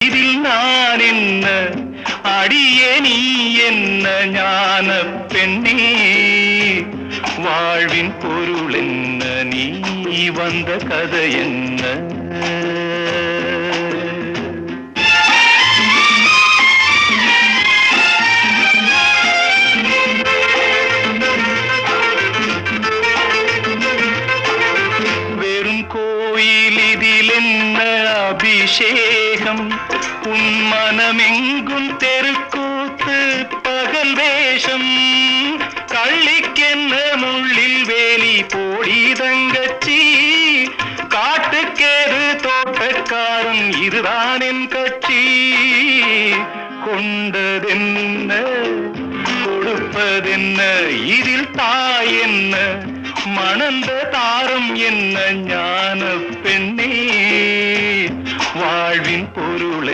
இதில் நான் என்ன அடியே நீ என்ன ஞான பெண்ணே வாழ்வின் பொருள் என்ன நீ வந்த கதை என்ன வெறும் கோயில் இதில் என்ன அபிஷேகம் உன் மனமெங்கும் தெருக்கூத்து பகல் வேஷம் கள்ளிக்கென்ன முள்ளில் வேலி போடி தங்கச்சி காட்டுக்கேது தோட்டக்காரன் இதுதான் என் கட்சி கொண்டதென்ன கொடுப்பதென்ன இதில் தாய் என்ன மணந்த தாரம் என்ன ஞான பெண்ணே வாழ்வின் பொருள்